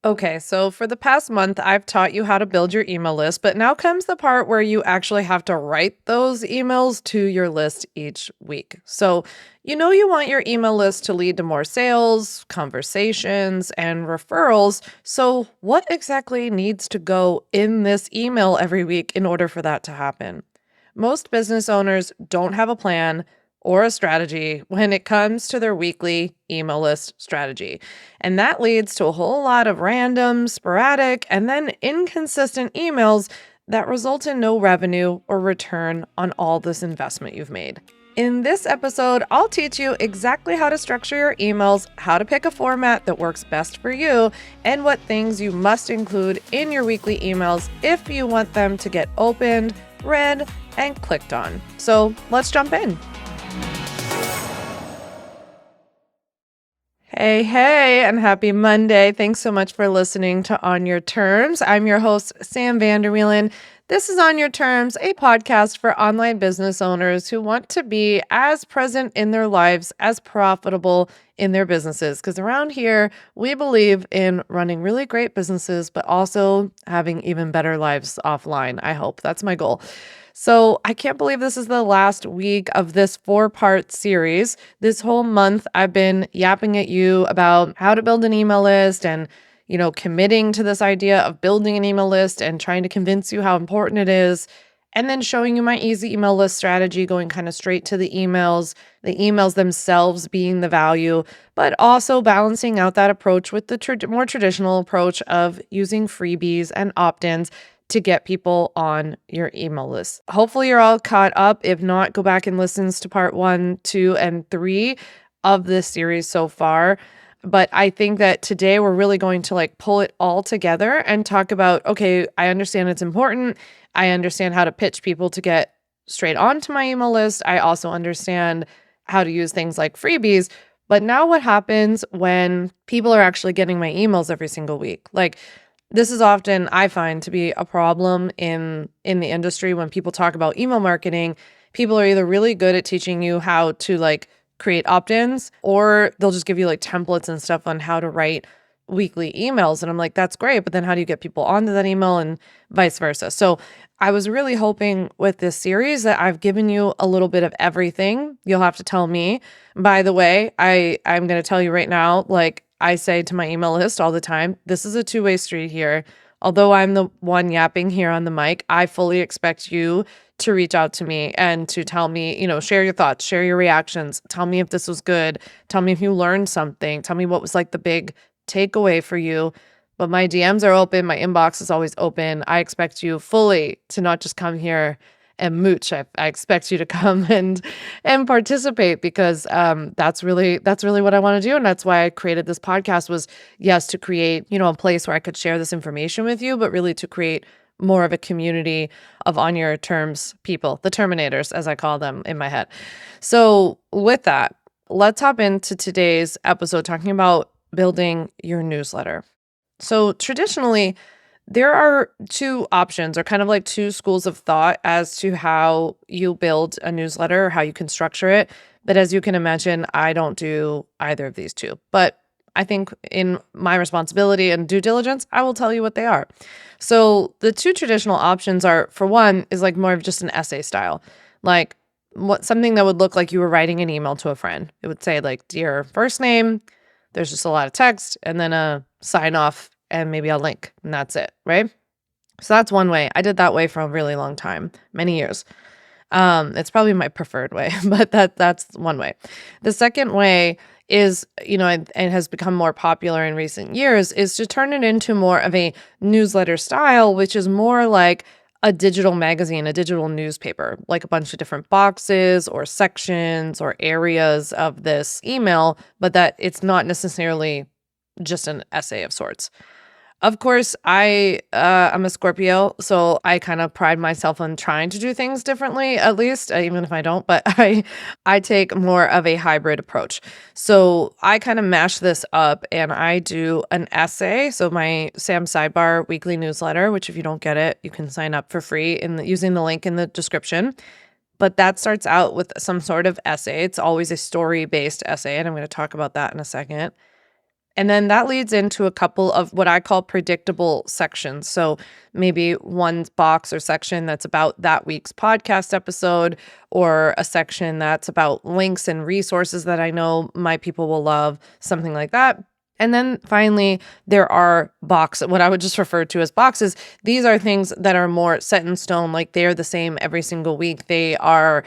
Okay, so for the past month, I've taught you how to build your email list, but now comes the part where you actually have to write those emails to your list each week. So, you want your email list to lead to more sales, conversations, and referrals. So, what exactly needs to go in this email every week in order for that to happen? Most business owners don't have a plan or a strategy when it comes to their weekly email list strategy. And that leads to a whole lot of random, sporadic, and then inconsistent emails that result in no revenue or return on all this investment you've made. In this episode, I'll teach you exactly how to structure your emails, how to pick a format that works best for you, and what things you must include in your weekly emails if you want them to get opened, read, and clicked on. So let's jump in. Hey, and happy Monday. Thanks so much for listening to On Your Terms. I'm your host, Sam Vander. This is On Your Terms, a podcast for online business owners who want to be as present in their lives as profitable in their businesses. Because around here, we believe in running really great businesses, but also having even better lives offline. I hope that's my goal. So I can't believe this is the last week of this 4-part series. This whole month, I've been yapping at you about how to build an email list and, committing to this idea of building an email list and trying to convince you how important it is. And then showing you my easy email list strategy, going kind of straight to the emails themselves being the value, but also balancing out that approach with the more traditional approach of using freebies and opt-ins to get people on your email list. Hopefully you're all caught up. If not, go back and listen to part 1, 2, and 3 of this series so far. But I think that today we're really going to pull it all together and talk about, okay, I understand it's important. I understand how to pitch people to get straight onto my email list. I also understand how to use things like freebies. But now what happens when people are actually getting my emails every single week? This is often, I find, to be a problem in the industry when people talk about email marketing. People are either really good at teaching you how to create opt-ins, or they'll just give you templates and stuff on how to write weekly emails. And I'm like, that's great, but then how do you get people onto that email and vice versa? So I was really hoping with this series that I've given you a little bit of everything. You'll have to tell me. By the way, I'm going to tell you right now, I say to my email list all the time, this is a two-way street here. Although I'm the one yapping here on the mic, I fully expect you to reach out to me and to tell me, share your thoughts, share your reactions. Tell me if this was good. Tell me if you learned something. Tell me what was the big takeaway for you. But my DMs are open. My inbox is always open. I expect you fully to not just come here and mooch. I expect you to come and participate because that's really what I want to do. And that's why I created this podcast was, yes, to create, a place where I could share this information with you, but really to create more of a community of on your terms people, the terminators, as I call them in my head. So with that, let's hop into today's episode talking about building your newsletter. So traditionally, there are two options or kind of two schools of thought as to how you build a newsletter or how you can structure it. But as you can imagine, I don't do either of these two. But I think in my responsibility and due diligence, I will tell you what they are. So the two traditional options are, for one, is more of just an essay style. Something that would look like you were writing an email to a friend. It would say dear first name, there's just a lot of text, and then a sign off and maybe a link, and that's it, right? So that's one way. I did that way for a really long time, many years. It's probably my preferred way, but that's one way. The second way is, and has become more popular in recent years, is to turn it into more of a newsletter style, which is more like a digital magazine, a digital newspaper, like a bunch of different boxes or sections or areas of this email, but that it's not necessarily just an essay of sorts. Of course, I'm a Scorpio, so I kind of pride myself on trying to do things differently, at least, even if I don't, but I take more of a hybrid approach. So I kind of mash this up and I do an essay. So my Sam Sidebar weekly newsletter, which if you don't get it, you can sign up for free using the link in the description. But that starts out with some sort of essay. It's always a story-based essay, and I'm going to talk about that in a second. And then that leads into a couple of what I call predictable sections. So maybe one box or section that's about that week's podcast episode, or a section that's about links and resources that I know my people will love, something like that. And then finally, there are what I would just refer to as boxes. These are things that are more set in stone, like they're the same every single week. They are,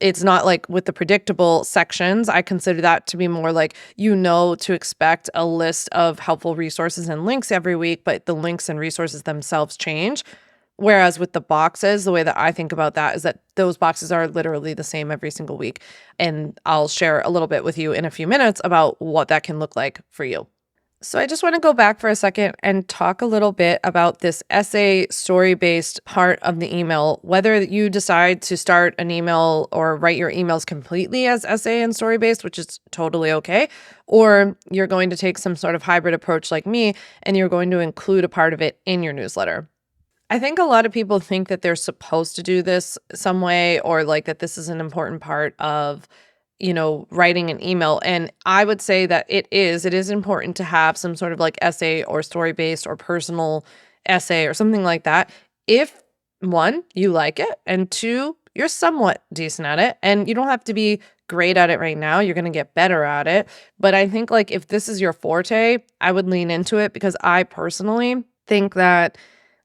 it's not like with the predictable sections. I consider that to be more like, to expect a list of helpful resources and links every week, but the links and resources themselves change. Whereas with the boxes, the way that I think about that is that those boxes are literally the same every single week. And I'll share a little bit with you in a few minutes about what that can look like for you. So I just want to go back for a second and talk a little bit about this essay story-based part of the email, whether you decide to start an email or write your emails completely as essay and story-based, which is totally okay, or you're going to take some sort of hybrid approach like me, and you're going to include a part of it in your newsletter. I think a lot of people think that they're supposed to do this some way, or like that this is an important part of, writing an email. And I would say that it is important to have some sort of like essay or story-based or personal essay or something like that. If one, you like it, and two, you're somewhat decent at it, and you don't have to be great at it right now. You're going to get better at it. But I think like if this is your forte, I would lean into it, because I personally think that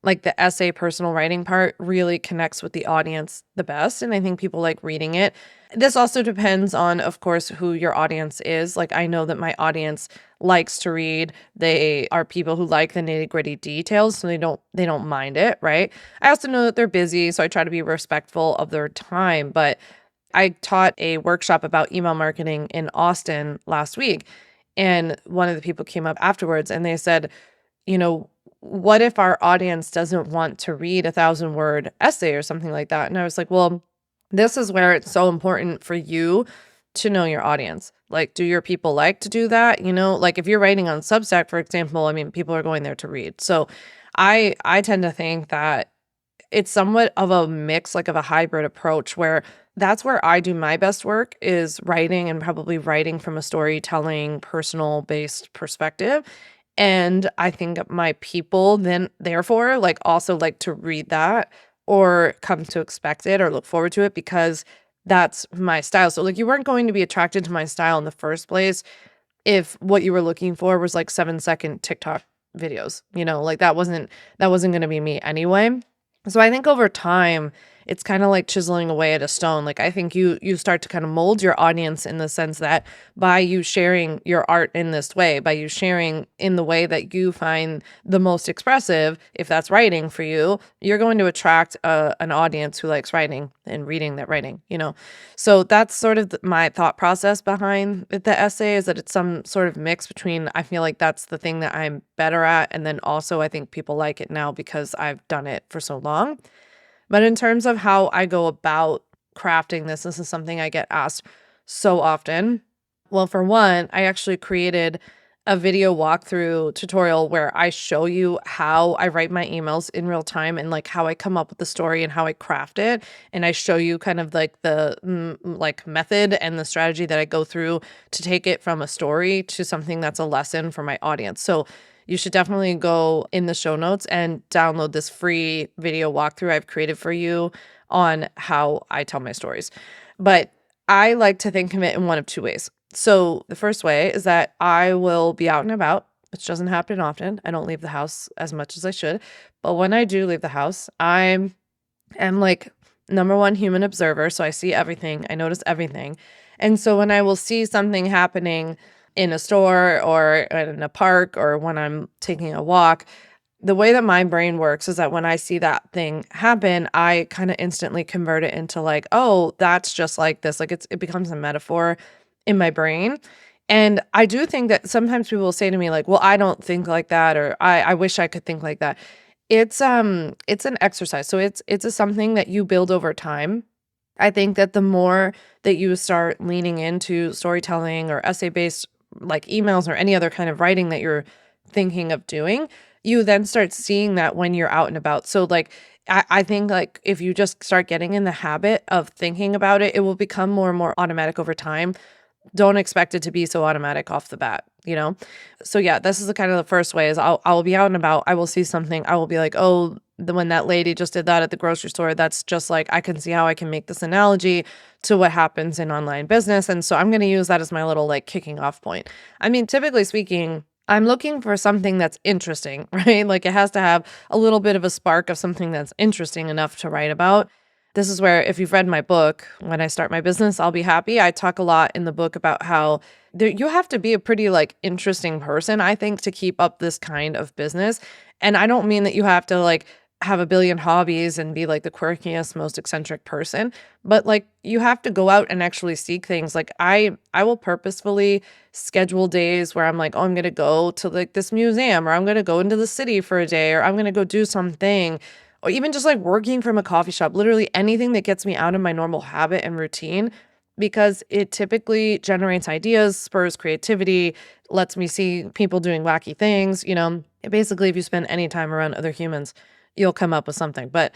like the essay personal writing part really connects with the audience the best. And I think people like reading it. This also depends on, of course, who your audience is. Like I know that my audience likes to read. They are people who like the nitty-gritty details, so they don't mind it, right? I also know that they're busy, so I try to be respectful of their time. But I taught a workshop about email marketing in Austin last week, and one of the people came up afterwards and they said, what if our audience doesn't want to read 1,000-word essay or something like that? And I was like, well, this is where it's so important for you to know your audience. Like, do your people like to do that? Like if you're writing on Substack, for example, I mean, people are going there to read. So I tend to think that it's somewhat of a mix, like of a hybrid approach, where that's where I do my best work, is writing, and probably writing from a storytelling, personal based perspective. And I think my people then therefore like also like to read that, or come to expect it or look forward to it, because that's my style. So like you weren't going to be attracted to my style in the first place if what you were looking for was like 7-second TikTok videos, like that wasn't going to be me anyway. So I think over time, it's kind of like chiseling away at a stone. Like I think you start to kind of mold your audience in the sense that by you sharing your art in this way, by you sharing in the way that you find the most expressive, if that's writing for you, you're going to attract an audience who likes writing and reading that writing, So that's sort of my thought process behind the essay, is that it's some sort of mix between, I feel like that's the thing that I'm better at, and then also I think people like it now because I've done it for so long. But in terms of how I go about crafting this is something I get asked so often. Well, for one, I actually created a video walkthrough tutorial where I show you how I write my emails in real time, and like how I come up with the story and how I craft it. And I show you kind of like the like method and the strategy that I go through to take it from a story to something that's a lesson for my audience. So you should definitely go in the show notes and download this free video walkthrough I've created for you on how I tell my stories. But I like to think of it in one of two ways. So the first way is that I will be out and about, which doesn't happen often. I don't leave the house as much as I should. But when I do leave the house, I am like number one human observer. So I see everything. I notice everything. And so when I will see something happening in a store or in a park, or when I'm taking a walk, the way that my brain works is that when I see that thing happen, I kind of instantly convert it into like, oh, that's just like this. Like it becomes a metaphor in my brain. And I do think that sometimes people will say to me like, well, I don't think like that, or I wish I could think like that. It's an exercise. So it's something that you build over time. I think that the more that you start leaning into storytelling or essay-based like emails or any other kind of writing that you're thinking of doing, you then start seeing that when you're out and about. So like, I think like if you just start getting in the habit of thinking about it, it will become more and more automatic over time. Don't expect it to be so automatic off the bat. you know? So yeah, this is the kind of the first way is I'll be out and about. I will see something. I will be like, oh, when that lady just did that at the grocery store, that's just like I can see how I can make this analogy to what happens in online business. And so I'm going to use that as my little like kicking off point. I mean, typically speaking, I'm looking for something that's interesting, right? Like it has to have a little bit of a spark of something that's interesting enough to write about. This is where, if you've read my book, When I Start My Business, I'll Be Happy, I talk a lot in the book about how you have to be a pretty like interesting person, I think, to keep up this kind of business. And I don't mean that you have to like have a billion hobbies and be like the quirkiest, most eccentric person, but like you have to go out and actually seek things. Like I will purposefully schedule days where I'm like, oh, I'm gonna go to like this museum, or I'm gonna go into the city for a day, or I'm gonna go do something, or even just like working from a coffee shop, literally anything that gets me out of my normal habit and routine, because it typically generates ideas, spurs creativity, lets me see people doing wacky things. Basically, if you spend any time around other humans, you'll come up with something. But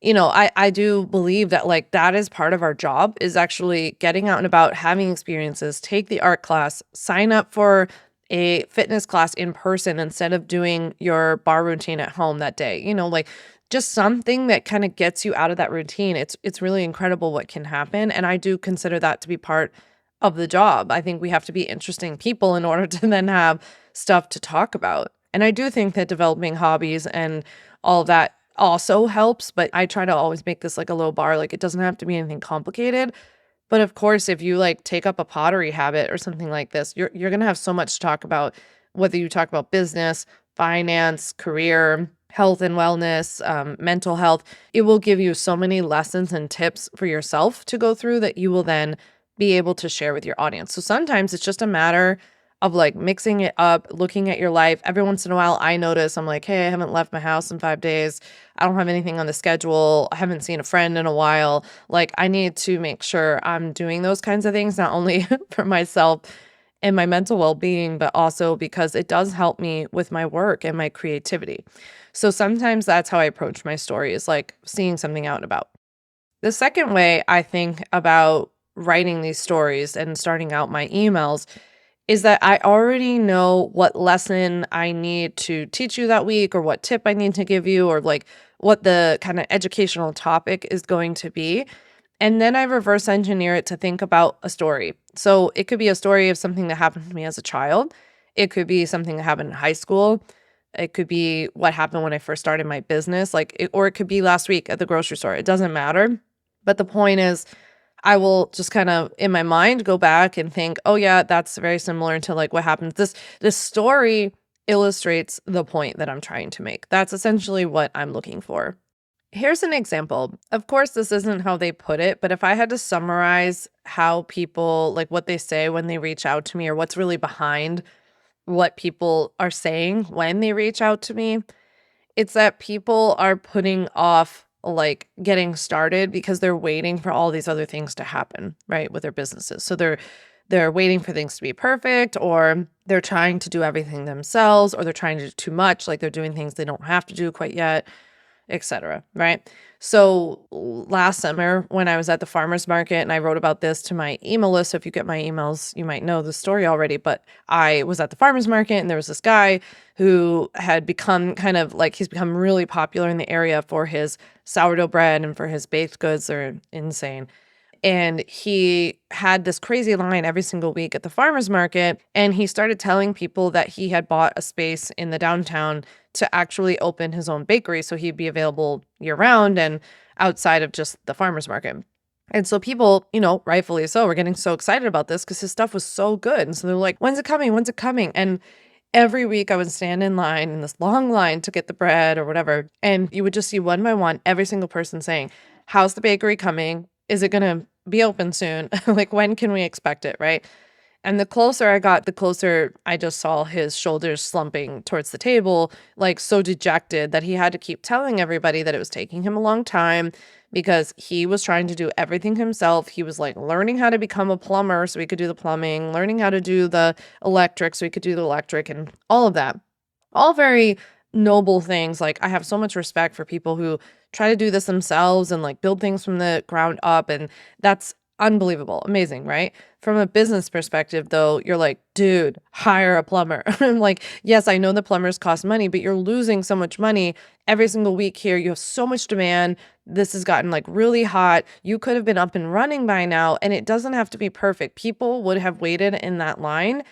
I do believe that like that is part of our job, is actually getting out and about, having experiences, take the art class, sign up for a fitness class in person instead of doing your bar routine at home that day. Like just something that kind of gets you out of that routine. It's really incredible what can happen, and I do consider that to be part of the job. I think we have to be interesting people in order to then have stuff to talk about. And I do think that developing hobbies and all of that also helps, but I try to always make this like a low bar. Like it doesn't have to be anything complicated. But of course, if you like take up a pottery habit or something like this, you're going to have so much to talk about, whether you talk about business, finance, career, health and wellness, mental health. It will give you so many lessons and tips for yourself to go through that you will then be able to share with your audience. So sometimes it's just a matter of like mixing it up, looking at your life. Every once in a while, I notice I'm like, hey, I haven't left my house in 5 days. I don't have anything on the schedule. I haven't seen a friend in a while. Like, I need to make sure I'm doing those kinds of things, not only for myself and my mental well being, but also because it does help me with my work and my creativity. So sometimes that's how I approach my story, is like seeing something out and about. The second way I think about writing these stories and starting out my emails is that I already know what lesson I need to teach you that week, or what tip I need to give you, or like what the kind of educational topic is going to be. And then I reverse engineer it to think about a story. So it could be a story of something that happened to me as a child. It could be something that happened in high school. It could be what happened when I first started my business, or it could be last week at the grocery store. It doesn't matter. But the point is, I will just kind of in my mind go back and think, oh yeah, that's very similar to like what happens. This story illustrates the point that I'm trying to make. That's essentially what I'm looking for. Here's an example. Of course, this isn't how they put it, but if I had to summarize how people, like what they say when they reach out to me, or what's really behind what people are saying when they reach out to me, it's that people are putting off like getting started because they're waiting for all these other things to happen, right, with their businesses. So they're waiting for things to be perfect, or they're trying to do everything themselves, or they're trying to do too much, like they're doing things they don't have to do quite yet, etc. Right? So last summer when I was at the farmer's market, and I wrote about this to my email list. So if you get my emails, you might know the story already, but I was at the farmer's market and there was this guy who had become kind of like, he's become really popular in the area for his sourdough bread and for his baked goods. They're insane. And he had this crazy line every single week at the farmer's market. And he started telling people that he had bought a space in the downtown to actually open his own bakery, so he'd be available year round and outside of just the farmer's market. And so people, rightfully so, were getting so excited about this because his stuff was so good. And so they're like, when's it coming? When's it coming? And every week I would stand in line, in this long line, to get the bread or whatever. And you would just see one by one, every single person saying, how's the bakery coming? Is it going to be open soon? Like, when can we expect it? Right. And the closer I got, the closer I just saw his shoulders slumping towards the table, like so dejected that he had to keep telling everybody that it was taking him a long time because he was trying to do everything himself. He was like learning how to become a plumber so he could do the plumbing, learning how to do the electric so he could do the electric, and all of that. All very noble things. Like, I have so much respect for people who try to do this themselves and like build things from the ground up. And that's Unbelievable, amazing, right? From a business perspective, though, you're like, dude, hire a plumber. I'm like, yes, I know the plumbers cost money, but you're losing so much money every single week here. You have so much demand. This has gotten like really hot. You could have been up and running by now, and it doesn't have to be perfect. People would have waited in that line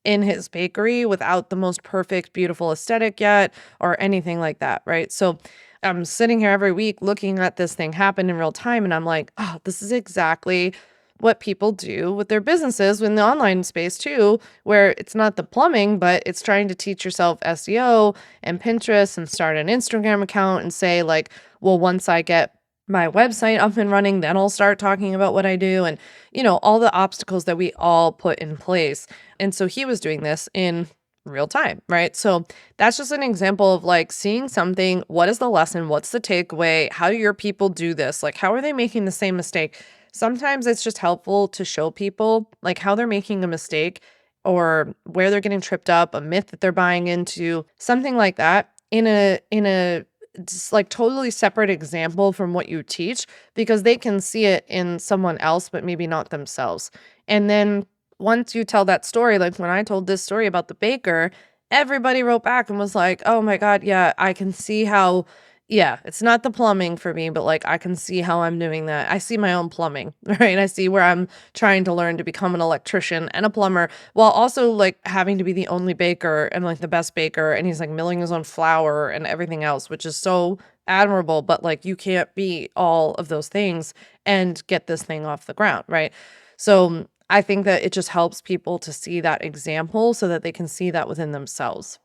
in his bakery without the most perfect, beautiful aesthetic yet or anything like that, right? So I'm sitting here every week looking at this thing happen in real time, and I'm like, oh, this is exactly what people do with their businesses in the online space too, where it's not the plumbing, but it's trying to teach yourself SEO and Pinterest and start an Instagram account and say, like, well, once I get my website up and running, then I'll start talking about what I do. And, all the obstacles that we all put in place. And so he was doing this in real time, right? So that's just an example of like seeing something. What is the lesson? What's the takeaway? How do your people do this? Like, how are they making the same mistake? Sometimes it's just helpful to show people like how they're making a mistake or where they're getting tripped up, a myth that they're buying into, something like that in a just like totally separate example from what you teach because they can see it in someone else, but maybe not themselves. And then once you tell that story, like when I told this story about the baker, everybody wrote back and was like, oh my God, yeah, I can see how, yeah, it's not the plumbing for me, but like I can see how I'm doing that. I see my own plumbing, right? I see where I'm trying to learn to become an electrician and a plumber while also like having to be the only baker and like the best baker. And he's like milling his own flour and everything else, which is so admirable. But like you can't be all of those things and get this thing off the ground, right? So I think that it just helps people to see that example so that they can see that within themselves.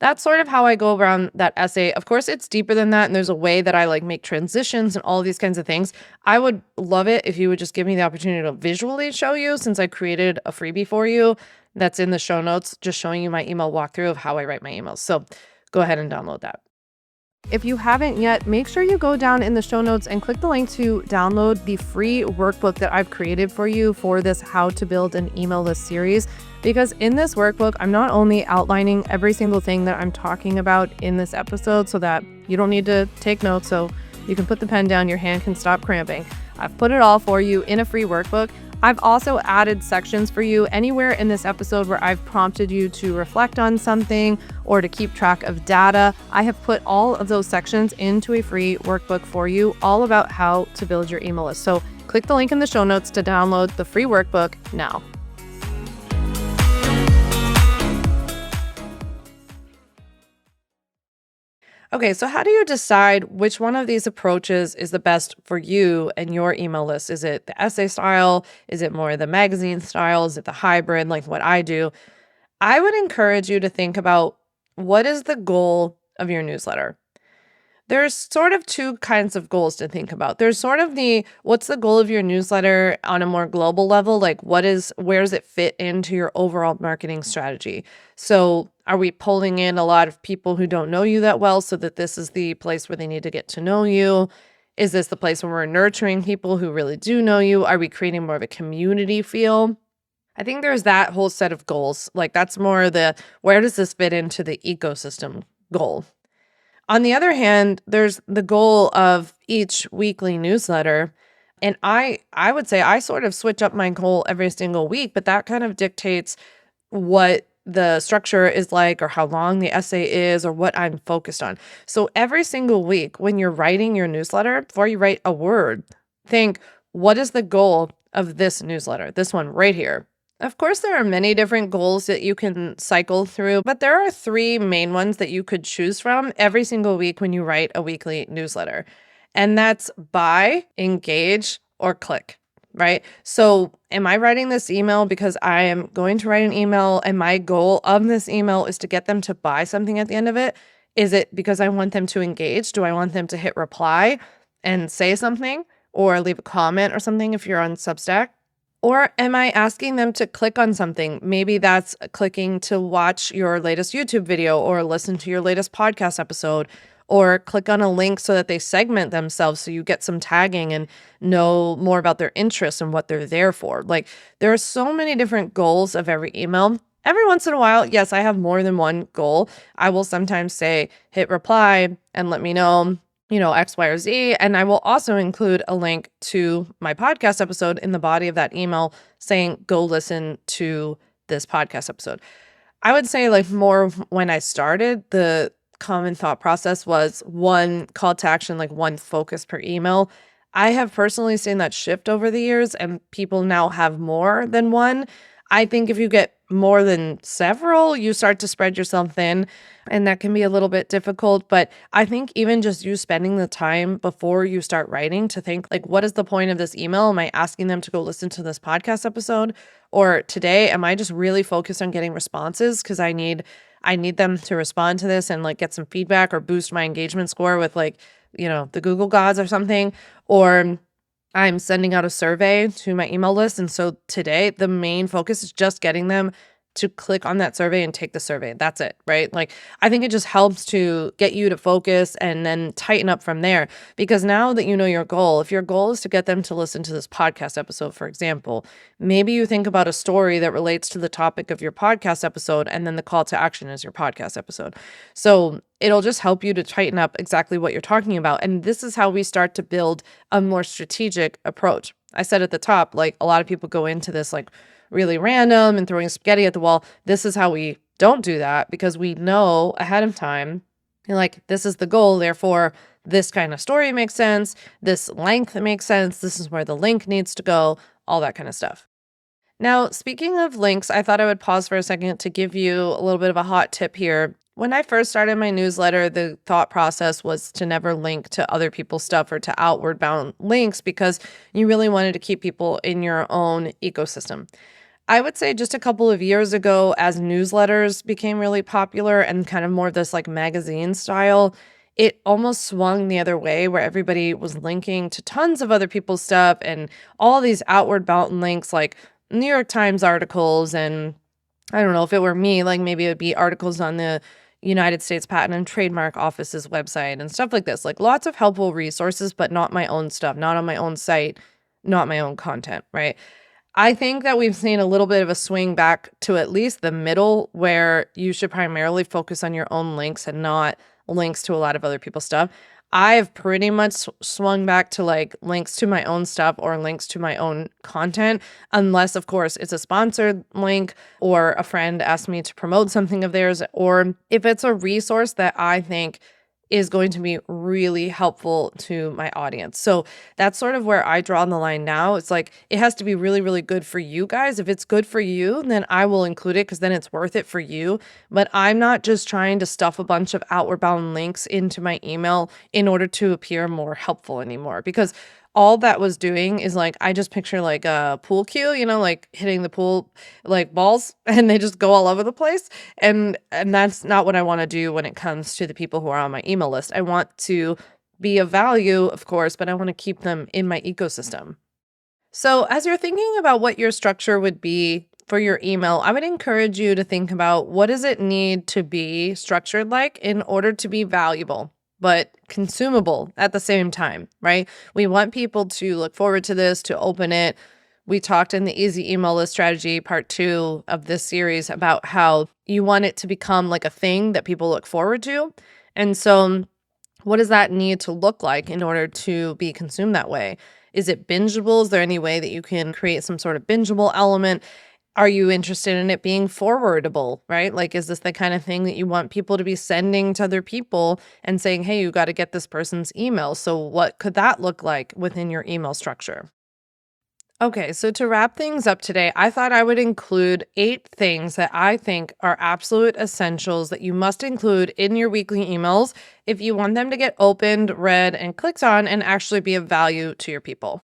That's sort of how I go around that essay. Of course, it's deeper than that, and there's a way that I like make transitions and all these kinds of things. I would love it if you would just give me the opportunity to visually show you, since I created a freebie for you that's in the show notes, just showing you my email walkthrough of how I write my emails. So go ahead and download that. If you haven't yet, make sure you go down in the show notes and click the link to download the free workbook that I've created for you for this How to Build an Email List series. Because in this workbook, I'm not only outlining every single thing that I'm talking about in this episode so that you don't need to take notes, so you can put the pen down, your hand can stop cramping. I've put it all for you in a free workbook. I've also added sections for you anywhere in this episode where I've prompted you to reflect on something or to keep track of data. I have put all of those sections into a free workbook for you, all about how to build your email list. So click the link in the show notes to download the free workbook now. Okay, so how do you decide which one of these approaches is the best for you and your email list? Is it the essay style? Is it more the magazine style? Is it the hybrid, like what I do? I would encourage you to think about what is the goal of your newsletter? There's sort of two kinds of goals to think about. There's sort of what's the goal of your newsletter on a more global level? Like where does it fit into your overall marketing strategy? So are we pulling in a lot of people who don't know you that well so that this is the place where they need to get to know you? Is this the place where we're nurturing people who really do know you? Are we creating more of a community feel? I think there's that whole set of goals. Like that's more where does this fit into the ecosystem goal? On the other hand, there's the goal of each weekly newsletter. And I would say I sort of switch up my goal every single week, but that kind of dictates what the structure is like or how long the essay is or what I'm focused on. So every single week when you're writing your newsletter, before you write a word, think, what is the goal of this newsletter? This one right here. Of course, there are many different goals that you can cycle through, but there are three main ones that you could choose from every single week when you write a weekly newsletter. And that's buy, engage, or click, right? So am I writing this email because I am going to write an email and my goal of this email is to get them to buy something at the end of it? Is it because I want them to engage? Do I want them to hit reply and say something or leave a comment or something if you're on Substack? Or am I asking them to click on something? Maybe that's clicking to watch your latest YouTube video or listen to your latest podcast episode or click on a link so that they segment themselves so you get some tagging and know more about their interests and what they're there for. Like there are so many different goals of every email. Every once in a while, yes, I have more than one goal. I will sometimes say hit reply and let me know X, Y, or Z. And I will also include a link to my podcast episode in the body of that email saying, go listen to this podcast episode. I would say like more when I started, the common thought process was one call to action, like one focus per email. I have personally seen that shift over the years and people now have more than one. I think if you get more than several, you start to spread yourself thin, and that can be a little bit difficult. But I think even just you spending the time before you start writing to think, like, what is the point of this email? Am I asking them to go listen to this podcast episode? Or today, am I just really focused on getting responses because I need them to respond to this and like get some feedback or boost my engagement score with the Google gods or something? Or I'm sending out a survey to my email list. And so today, the main focus is just getting them to click on that survey and take the survey. That's it, right? Like, I think it just helps to get you to focus and then tighten up from there. Because now that you know your goal, if your goal is to get them to listen to this podcast episode, for example, maybe you think about a story that relates to the topic of your podcast episode, and then the call to action is your podcast episode. So it'll just help you to tighten up exactly what you're talking about. And this is how we start to build a more strategic approach. I said at the top, like a lot of people go into this like really random and throwing spaghetti at the wall. This is how we don't do that, because we know ahead of time, like, this is the goal. Therefore, this kind of story makes sense. This length makes sense. This is where the link needs to go, all that kind of stuff. Now, speaking of links, I thought I would pause for a second to give you a little bit of a hot tip here. When I first started my newsletter, the thought process was to never link to other people's stuff or to outward bound links, because you really wanted to keep people in your own ecosystem. I would say just a couple of years ago, as newsletters became really popular and kind of more of this like magazine style, it almost swung the other way, where everybody was linking to tons of other people's stuff and all these outward bound links like New York Times articles. And I don't know, if it were me, like maybe it would be articles on the United States Patent and Trademark Office's website and stuff like this. Like lots of helpful resources, but not my own stuff, not on my own site, not my own content, right? I think that we've seen a little bit of a swing back to at least the middle, where you should primarily focus on your own links and not links to a lot of other people's stuff. I've pretty much swung back to like links to my own stuff or links to my own content, unless, of course, it's a sponsored link or a friend asked me to promote something of theirs, or if it's a resource that I think is going to be really helpful to my audience. So that's sort of where I draw the line now. It's like, it has to be really, really good for you guys. If it's good for you, then I will include it, because then it's worth it for you. But I'm not just trying to stuff a bunch of outward bound links into my email in order to appear more helpful anymore, because all that was doing is like, I just picture like a pool cue, like hitting the pool like balls and they just go all over the place. And that's not what I want to do when it comes to the people who are on my email list. I want to be of value, of course, but I want to keep them in my ecosystem. So as you're thinking about what your structure would be for your email, I would encourage you to think about, what does it need to be structured like in order to be valuable but consumable at the same time, right? We want people to look forward to this, to open it. We talked in the Easy Email List Strategy part 2 of this series about how you want it to become like a thing that people look forward to. And so what does that need to look like in order to be consumed that way? Is it bingeable? Is there any way that you can create some sort of bingeable element? Are you interested in it being forwardable, right? Like, is this the kind of thing that you want people to be sending to other people and saying, hey, you got to get this person's email? So what could that look like within your email structure? Okay, so to wrap things up today, I thought I would include 8 things that I think are absolute essentials that you must include in your weekly emails if you want them to get opened, read, and clicked on and actually be of value to your people.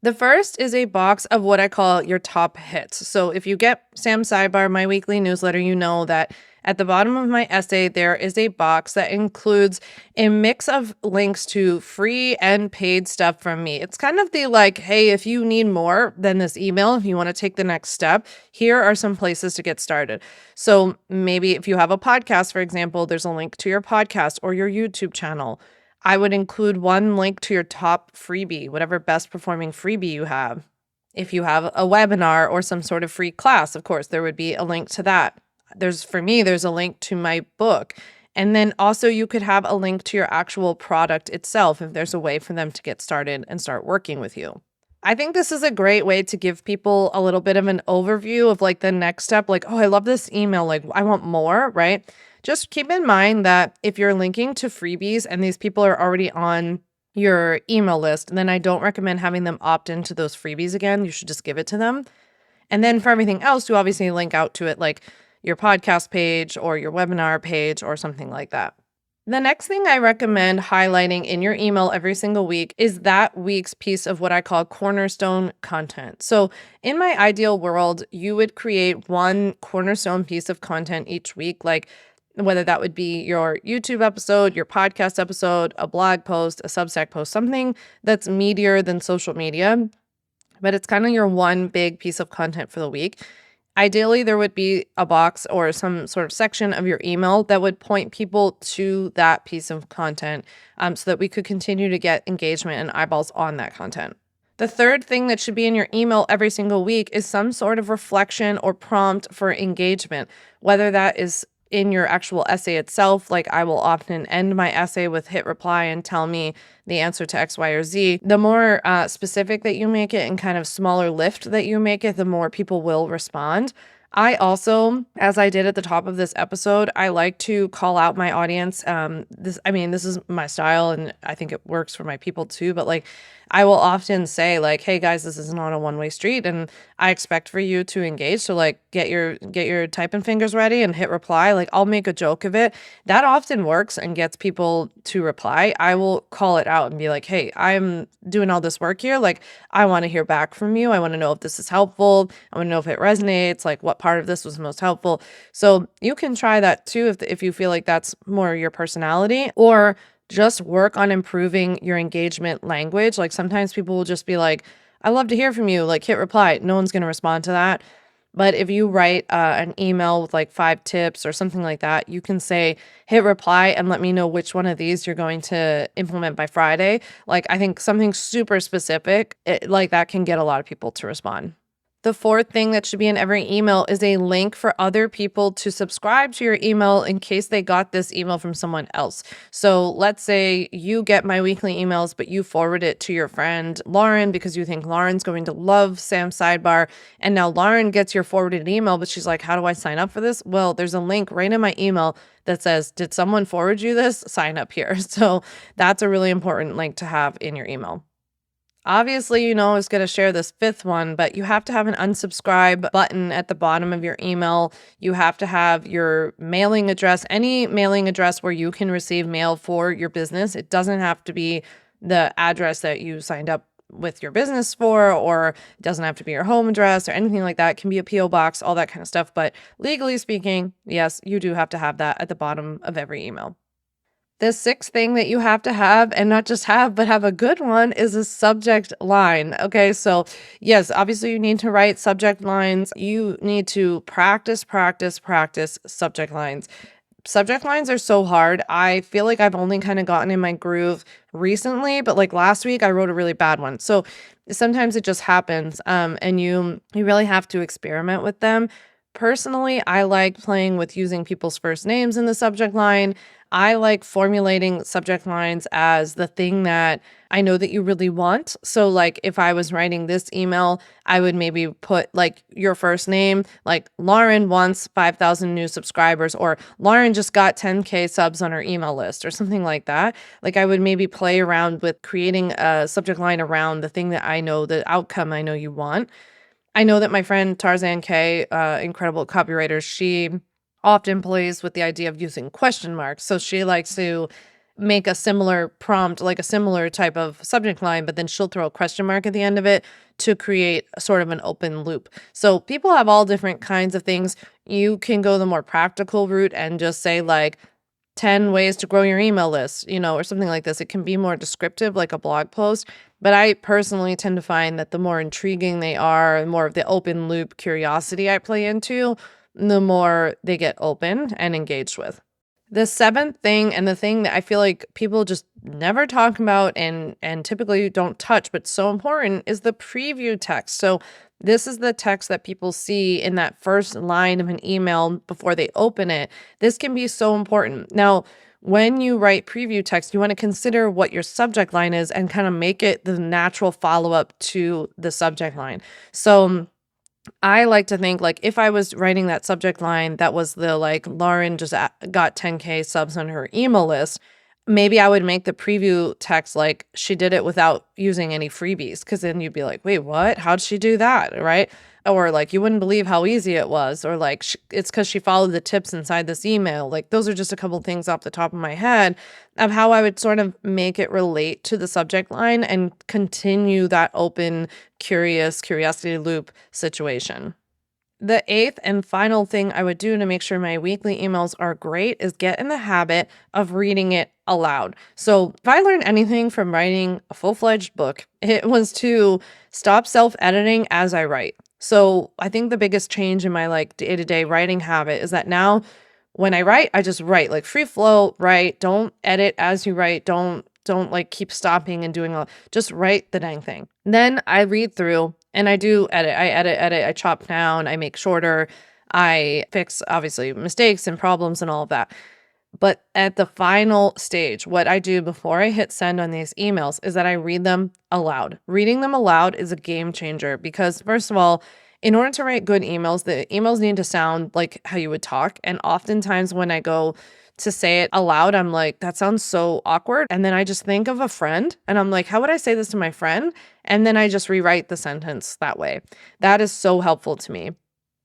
The first is a box of what I call your top hits. So if you get Sam Sidebar, my weekly newsletter, you know that at the bottom of my essay, there is a box that includes a mix of links to free and paid stuff from me. It's kind of the like, hey, if you need more than this email, if you want to take the next step, here are some places to get started. So maybe if you have a podcast, for example, there's a link to your podcast or your YouTube channel. I would include one link to your top freebie, whatever best performing freebie you have. If you have a webinar or some sort of free class, of course, there would be a link to that. There's a link to my book. And then also you could have a link to your actual product itself if there's a way for them to get started and start working with you. I think this is a great way to give people a little bit of an overview of like the next step. Like, oh, I love this email. Like, I want more, right? Just keep in mind that if you're linking to freebies and these people are already on your email list, then I don't recommend having them opt into those freebies again. You should just give it to them. And then for everything else, you obviously link out to it like your podcast page or your webinar page or something like that. The next thing I recommend highlighting in your email every single week is that week's piece of what I call cornerstone content. So, in my ideal world, you would create one cornerstone piece of content each week, like whether that would be your YouTube episode, your podcast episode, a blog post, a Substack post, something that's meatier than social media, but it's kind of your one big piece of content for the week. Ideally, there would be a box or some sort of section of your email that would point people to that piece of content so that we could continue to get engagement and eyeballs on that content. The third thing that should be in your email every single week is some sort of reflection or prompt for engagement, whether that is in your actual essay itself. Like I will often end my essay with hit reply and tell me the answer to X, Y, or Z. The more specific that you make it and kind of smaller lift that you make it, the more people will respond. I also, as I did at the top of this episode, I like to call out my audience. This is my style and I think it works for my people too, but like I will often say like, hey guys, this is not a one-way street and I expect for you to engage. So like get your typing fingers ready and hit reply. Like I'll make a joke of it. That often works and gets people to reply. I will call it out and be like, hey, I'm doing all this work here. Like I want to hear back from you. I want to know if this is helpful. I want to know if it resonates, like what part of this was most helpful. So you can try that too if you feel like that's more your personality, or just work on improving your engagement language. Like sometimes people will just be like, I love to hear from you, like hit reply. No one's going to respond to that. But if you write an email with like 5 tips or something like that, you can say, hit reply and let me know which one of these you're going to implement by Friday. Like I think something super specific like that can get a lot of people to respond. The fourth thing that should be in every email is a link for other people to subscribe to your email in case they got this email from someone else. So let's say you get my weekly emails, but you forward it to your friend Lauren because you think Lauren's going to love Sam's Sidebar. And now Lauren gets your forwarded email, but she's like, how do I sign up for this? Well, there's a link right in my email that says, did someone forward you this? Sign up here. So that's a really important link to have in your email. Obviously, you know, I was going to share this fifth one, but you have to have an unsubscribe button at the bottom of your email. You have to have your mailing address, any mailing address where you can receive mail for your business. It doesn't have to be the address that you signed up with your business for, or it doesn't have to be your home address or anything like that. It can be a P.O. box, all that kind of stuff. But legally speaking, yes, you do have to have that at the bottom of every email. The sixth thing that you have to have, and not just have, but have a good one, is a subject line. Okay, so yes, obviously you need to write subject lines. You need to practice subject lines. Subject lines are so hard. I feel like I've only kind of gotten in my groove recently, but like last week I wrote a really bad one. So sometimes it just happens, and you really have to experiment with them. Personally, I like playing with using people's first names in the subject line. I like formulating subject lines as the thing that I know that you really want. So like if I was writing this email, I would maybe put like your first name, like Lauren wants 5,000 new subscribers, or Lauren just got 10K subs on her email list or something like that. Like I would maybe play around with creating a subject line around the thing that I know, the outcome I know you want. I know that my friend Tarzan K, incredible copywriter, she often plays with the idea of using question marks. So she likes to make a similar prompt, like a similar type of subject line, but then she'll throw a question mark at the end of it to create sort of an open loop. So people have all different kinds of things. You can go the more practical route and just say like 10 ways to grow your email list, you know, or something like this. It can be more descriptive, like a blog post. But I personally tend to find that the more intriguing they are, the more of the open loop curiosity I play into, the more they get open and engaged with. The seventh thing, and the thing that I feel like people just never talk about and typically don't touch, but so important, is the preview text. So This is the text that people see in that first line of an email before they open it. This can be so important. Now, when you write preview text, you want to consider what your subject line is and kind of make it the natural follow-up to the subject line. So I like to think like if I was writing that subject line that was the like Lauren just got 10K subs on her email list, maybe I would make the preview text like she did it without using any freebies, because then you'd be like, wait, what? How'd she do that? Right? Or like you wouldn't believe how easy it was, or like it's because she followed the tips inside this email. Like those are just a couple things off the top of my head of how I would sort of make it relate to the subject line and continue that open, curiosity loop situation. The eighth and final thing I would do to make sure my weekly emails are great is get in the habit of reading it aloud. So, if I learned anything from writing a full-fledged book, it was to stop self-editing as I write. So, I think the biggest change in my like day-to-day writing habit is that now when I write, I just write like free flow, write, don't edit as you write, don't like keep stopping and doing all, just write the dang thing. Then I read through and I do edit. I edit, I chop down, I make shorter, I fix obviously mistakes and problems and all of that. But at the final stage, what I do before I hit send on these emails is that I read them aloud. Reading them aloud is a game changer because, first of all, in order to write good emails, the emails need to sound like how you would talk. And oftentimes when I go to say it aloud, I'm like, that sounds so awkward. And then I just think of a friend and I'm like, how would I say this to my friend? And then I just rewrite the sentence that way. That is so helpful to me.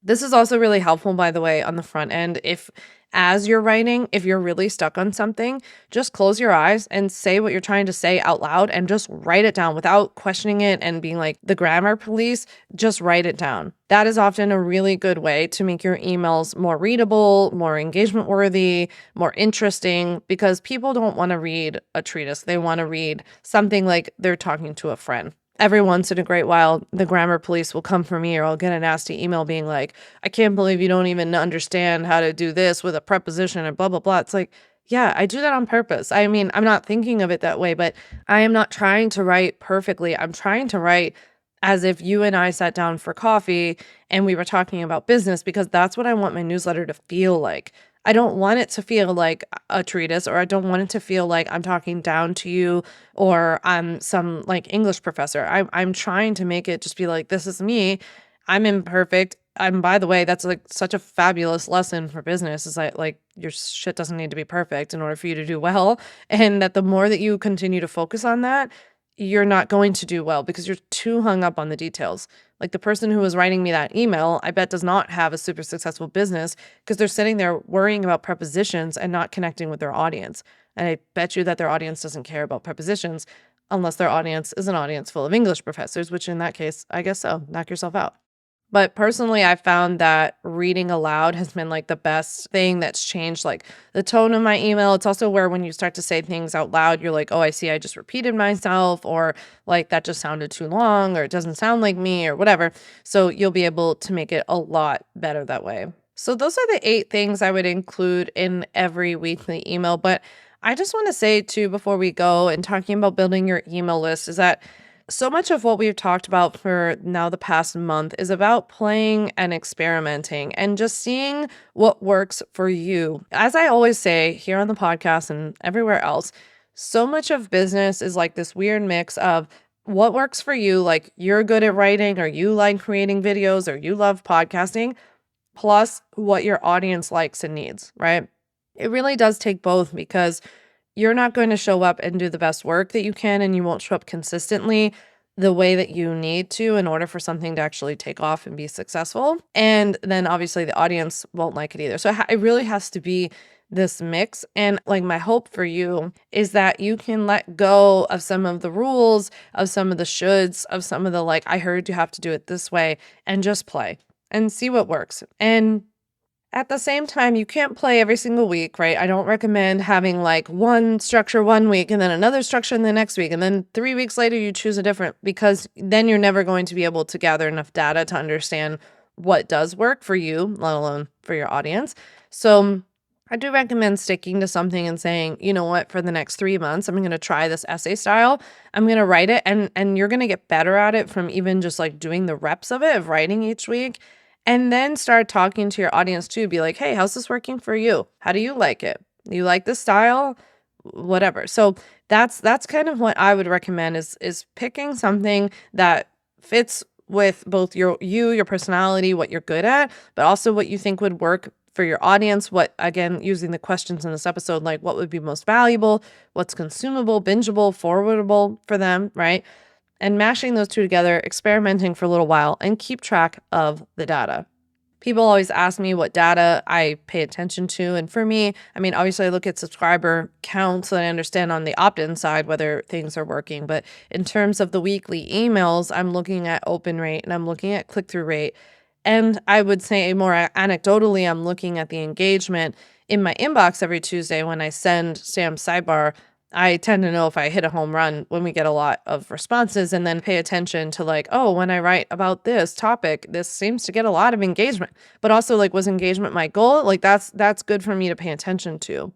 This is also really helpful, by the way, on the front end. If as you're writing, if you're really stuck on something, just close your eyes and say what you're trying to say out loud and just write it down without questioning it and being like the grammar police. Just write it down. That is often a really good way to make your emails more readable, more engagement worthy, more interesting, because people don't want to read a treatise. They want to read something like they're talking to a friend. Every once in a great while, the grammar police will come for me, or I'll get a nasty email being like, I can't believe you don't even understand how to do this with a preposition and blah, blah, blah. It's like, yeah, I do that on purpose. I mean, I'm not thinking of it that way, but I am not trying to write perfectly. I'm trying to write as if you and I sat down for coffee and we were talking about business, because that's what I want my newsletter to feel like. I don't want it to feel like a treatise, or I don't want it to feel like I'm talking down to you or I'm some like English professor. I'm trying to make it just be like, this is me. I'm imperfect. And by the way, that's like such a fabulous lesson for business, is like your shit doesn't need to be perfect in order for you to do well. And that the more that you continue to focus on that, you're not going to do well because you're too hung up on the details. Like the person who was writing me that email, I bet does not have a super successful business because they're sitting there worrying about prepositions and not connecting with their audience. And I bet you that their audience doesn't care about prepositions unless their audience is an audience full of English professors, which in that case, I guess so. Knock yourself out. But personally, I found that reading aloud has been like the best thing that's changed like the tone of my email. It's also where when you start to say things out loud, you're like, oh, I see, I just repeated myself, or like that just sounded too long, or it doesn't sound like me, or whatever. So you'll be able to make it a lot better that way. So those are the 8 things I would include in every weekly email. But I just want to say too, before we go and talking about building your email list, is that so much of what we've talked about for now the past month is about playing and experimenting and just seeing what works for you. As I always say here on the podcast and everywhere else, so much of business is like this weird mix of what works for you, like you're good at writing, or you like creating videos, or you love podcasting, plus what your audience likes and needs, right? It really does take both, because you're not going to show up and do the best work that you can, and you won't show up consistently the way that you need to in order for something to actually take off and be successful. And then obviously the audience won't like it either. So it really has to be this mix. And like my hope for you is that you can let go of some of the rules, of some of the shoulds, of some of the like, I heard you have to do it this way, and just play and see what works. And at the same time, you can't play every single week, right? I don't recommend having like one structure one week and then another structure in the next week, and then 3 weeks later you choose a different, because then you're never going to be able to gather enough data to understand what does work for you, let alone for your audience. So I do recommend sticking to something and saying, you know what, for the next 3 months, I'm going to try this essay style. I'm going to write it, and you're going to get better at it from even just like doing the reps of it, of writing each week. And then start talking to your audience too. Be like, hey, how's this working for you? How do you like it? You like this style? Whatever. So that's kind of what I would recommend is picking something that fits with both your personality, what you're good at, but also what you think would work for your audience. What, again, using the questions in this episode, like what would be most valuable, what's consumable, bingeable, forwardable for them, right? And mashing those two together, experimenting for a little while, and keep track of the data. People always ask me what data I pay attention to. And for me, I mean, obviously I look at subscriber counts and I understand on the opt-in side whether things are working. But in terms of the weekly emails, I'm looking at open rate and I'm looking at click-through rate. And I would say more anecdotally, I'm looking at the engagement in my inbox every Tuesday when I send Sam's sidebar. I tend to know if I hit a home run when we get a lot of responses, and then pay attention to like, oh, when I write about this topic, this seems to get a lot of engagement. But also like, was engagement my goal? Like that's good for me to pay attention to.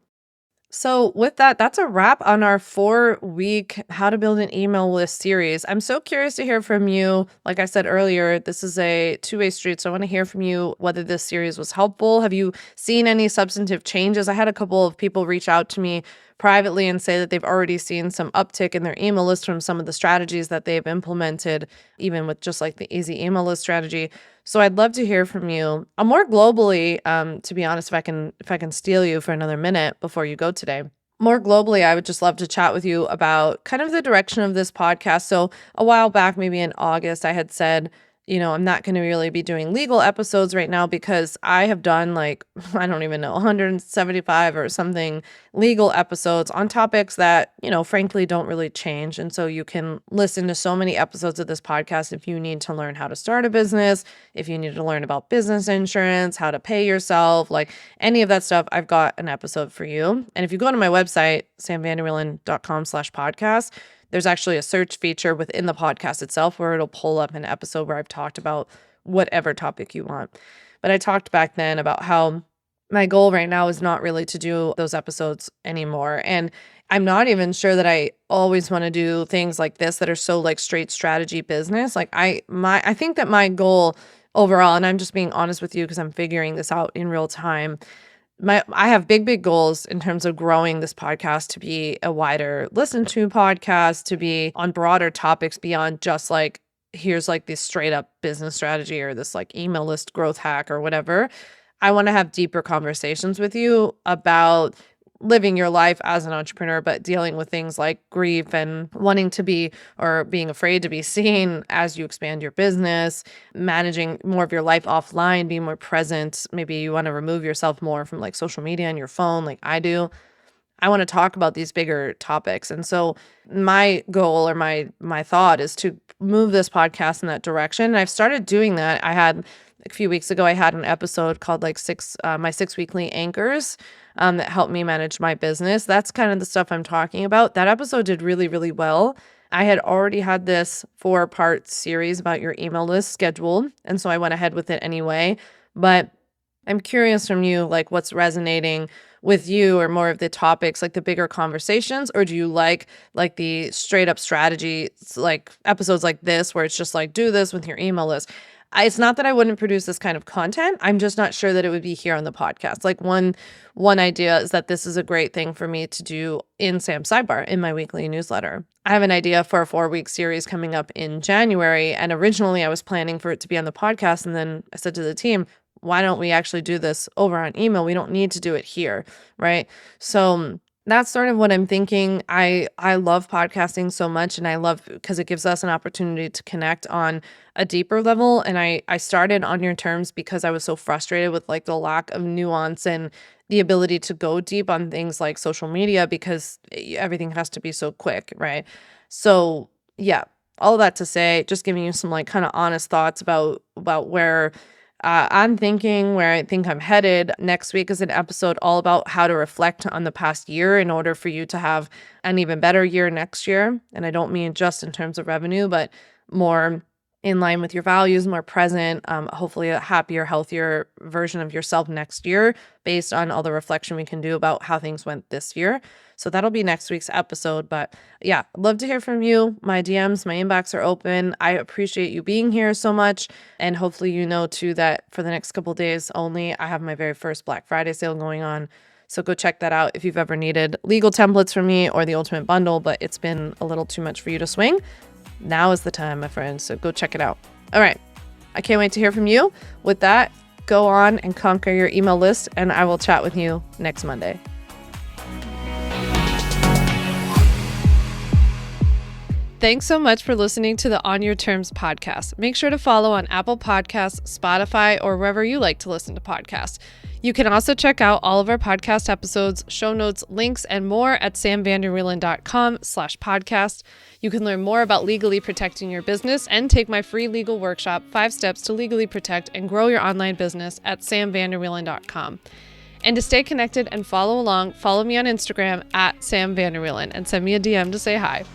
So, with that, that's a wrap on our 4-week How to Build an Email List series. I'm so curious to hear from you. Like I said earlier, this is a two-way street. So, I want to hear from you whether this series was helpful. Have you seen any substantive changes? I had a couple of people reach out to me privately and say that they've already seen some uptick in their email list from some of the strategies that they've implemented, even with just like the easy email list strategy. So I'd love to hear from you. More globally, to be honest, if I can steal you for another minute before you go today. More globally, I would just love to chat with you about kind of the direction of this podcast. So a while back, maybe in August, I had said, I'm not going to really be doing legal episodes right now because I have done like, I don't even know, 175 or something legal episodes on topics that, frankly, don't really change. And so you can listen to so many episodes of this podcast if you need to learn how to start a business, if you need to learn about business insurance, how to pay yourself, like any of that stuff, I've got an episode for you. And if you go to my website, samvanderwielen.com/podcast, there's actually a search feature within the podcast itself where it'll pull up an episode where I've talked about whatever topic you want. But I talked back then about how my goal right now is not really to do those episodes anymore. And I'm not even sure that I always want to do things like this that are so like straight strategy business. Like I think that my goal overall, and I'm just being honest with you because I'm figuring this out in real time, I have big goals in terms of growing this podcast to be a wider listen to podcast, to be on broader topics beyond just like, here's like this straight up business strategy or this like email list growth hack or whatever. I want to have deeper conversations with you about living your life as an entrepreneur, but dealing with things like grief and wanting to be or being afraid to be seen as you expand your business, managing more of your life offline, being more present. Maybe you want to remove yourself more from like social media and your phone, like I do. I want to talk about these bigger topics. And so my goal or my thought is to move this podcast in that direction. And I've started doing that. I had a few weeks ago, I had an episode called like my 6 weekly anchors that helped me manage my business. That's kind of the stuff I'm talking about. That episode did really well. I had already had this 4-part series about your email list scheduled. And so I went ahead with it anyway. But I'm curious from you, like what's resonating with you, or more of the topics, like the bigger conversations, or do you like the straight up strategy, like episodes like this, where it's just like, do this with your email list? It's not that I wouldn't produce this kind of content. I'm just not sure that it would be here on the podcast. Like one idea is that this is a great thing for me to do in Sam's Sidebar in my weekly newsletter. I have an idea for a 4-week series coming up in January. And originally I was planning for it to be on the podcast. And then I said to the team, why don't we actually do this over on email? We don't need to do it here, right? So that's sort of what I'm thinking. I love podcasting so much, and I love because it gives us an opportunity to connect on a deeper level. And I started On Your Terms because I was so frustrated with like the lack of nuance and the ability to go deep on things like social media because everything has to be so quick, right? So yeah, all that to say, just giving you some like kind of honest thoughts about where I'm thinking, where I think I'm headed. Next week is an episode all about how to reflect on the past year in order for you to have an even better year next year. And I don't mean just in terms of revenue, but more in line with your values, more present, hopefully a happier, healthier version of yourself next year based on all the reflection we can do about how things went this year. So that'll be next week's episode. But yeah, I'd love to hear from you. My DMs, my inbox are open. I appreciate you being here so much. And hopefully you know too that for the next couple days only, I have my very first Black Friday sale going on. So go check that out if you've ever needed legal templates from me or the ultimate bundle, but it's been a little too much for you to swing. Now is the time, my friends. So go check it out. All right. I can't wait to hear from you. With that, go on and conquer your email list, and I will chat with you next Monday. Thanks so much for listening to the On Your Terms podcast. Make sure to follow on Apple Podcasts, Spotify, or wherever you like to listen to podcasts. You can also check out all of our podcast episodes, show notes, links, and more at samvanderwielen.com/podcast. You can learn more about legally protecting your business and take my free legal workshop, 5 Steps to Legally Protect and Grow Your Online Business at samvanderwielen.com. And to stay connected and follow along, follow me on Instagram at samvanderwielen and send me a DM to say hi.